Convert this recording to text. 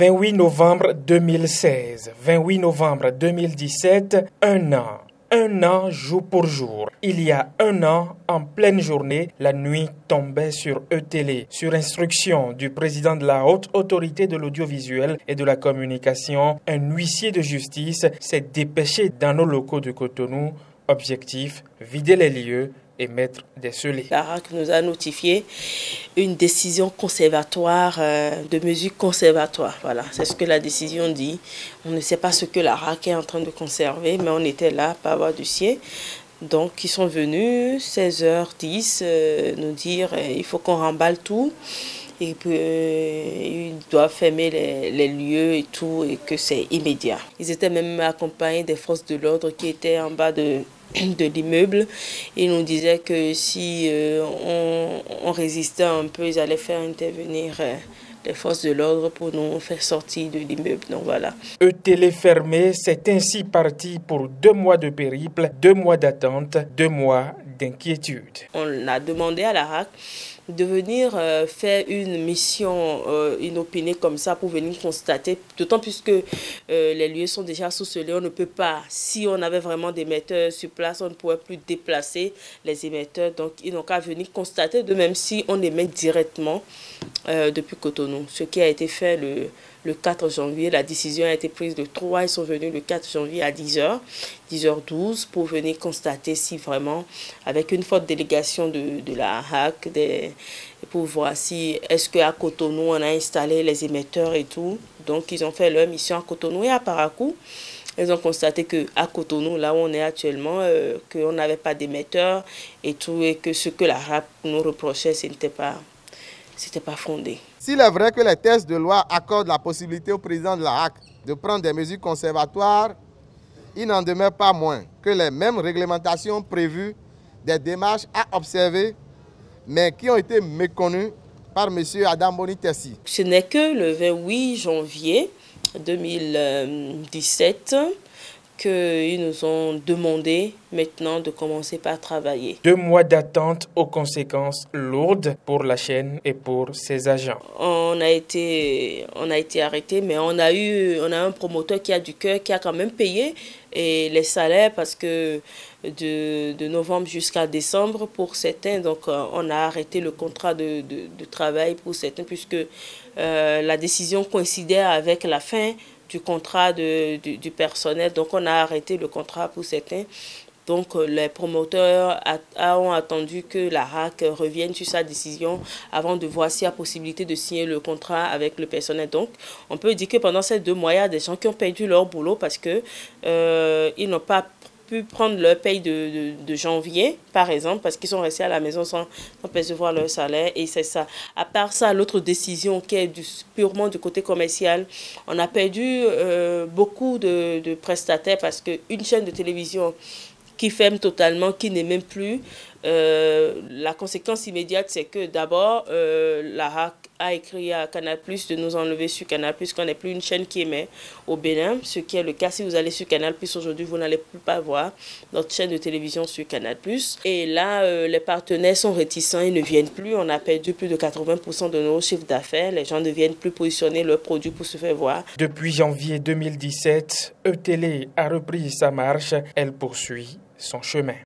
28 novembre 2016, 28 novembre 2017, un an. Un an jour pour jour. Il y a un an, en pleine journée, la nuit tombait sur E-Télé. Sur instruction du président de la Haute Autorité de l'Audiovisuel et de la Communication, un huissier de justice s'est dépêché dans nos locaux de Cotonou. Objectif, vider les lieux et mettre des scellés. La RAC nous a notifié une décision conservatoire, de mesures conservatoires. Voilà, c'est ce que la décision dit. On ne sait pas ce que la RAC est en train de conserver, mais on était là par voie d'huissier. Donc, ils sont venus 16h10 nous dire il faut qu'on remballe tout. Et puis, ils doivent fermer les lieux et tout, et que c'est immédiat. Ils étaient même accompagnés des forces de l'ordre qui étaient en bas de l'immeuble. Ils nous disaient que si on résistait un peu, ils allaient faire intervenir les forces de l'ordre pour nous faire sortir de l'immeuble. Donc voilà. E-Télé fermé, c'est ainsi parti pour 2 mois de périple, 2 mois d'attente, 2 mois d'inquiétude. On a demandé à la RAC de venir faire une mission inopinée comme ça pour venir constater, d'autant plus que les lieux sont déjà sous-scellés, on ne peut pas, si on avait vraiment des émetteurs sur place, on ne pourrait plus déplacer les émetteurs, donc ils n'ont qu'à venir constater, de même si on émet directement depuis Cotonou, ce qui a été fait le 4 janvier, la décision a été prise le 3, ils sont venus le 4 janvier à 10h, 10h12 pour venir constater si vraiment, avec une forte délégation de la RAC, pour voir si est-ce qu'à Cotonou on a installé les émetteurs et tout. Donc ils ont fait leur mission à Cotonou et à Parakou. Ils ont constaté qu'à Cotonou, là où on est actuellement, qu'on n'avait pas d'émetteurs et tout, et que ce que la RAC nous reprochait, c'était pas fondé. S'il est vrai que les textes de loi accordent la possibilité au président de la RAC de prendre des mesures conservatoires, il n'en demeure pas moins que les mêmes réglementations prévues des démarches à observer, mais qui ont été méconnues par M. Adam Bonitessi. Ce n'est que le 28 janvier 2017 qu'ils nous ont demandé maintenant de commencer par travailler. 2 mois d'attente aux conséquences lourdes pour la chaîne et pour ses agents. On a été arrêtés, mais on a un promoteur qui a du cœur, qui a quand même payé et les salaires parce que de novembre jusqu'à décembre pour certains, donc on a arrêté le contrat de travail pour certains puisque la décision coïncidait avec la fin du contrat du personnel, donc on a arrêté le contrat pour certains. Donc les promoteurs ont attendu que la RAC revienne sur sa décision avant de voir s'il y a possibilité de signer le contrat avec le personnel. Donc on peut dire que pendant ces 2 mois, il y a des gens qui ont perdu leur boulot parce que ils n'ont pas pu prendre leur paye de janvier, par exemple, parce qu'ils sont restés à la maison sans percevoir leur salaire. Et c'est ça. À part ça, l'autre décision qui est purement du côté commercial, on a perdu beaucoup de prestataires parce qu'une chaîne de télévision qui ferme totalement, qui n'est même plus, la conséquence immédiate, c'est que d'abord, la RAC a écrit à Canal+, de nous enlever sur Canal+, qu'on n'est plus une chaîne qui émet au Bénin, ce qui est le cas. Si vous allez sur Canal+, aujourd'hui, vous n'allez plus pas voir notre chaîne de télévision sur Canal+. Et là, les partenaires sont réticents, ils ne viennent plus. On a perdu plus de 80% de nos chiffres d'affaires. Les gens ne viennent plus positionner leurs produits pour se faire voir. Depuis janvier 2017, E-Télé a repris sa marche. Elle poursuit son chemin.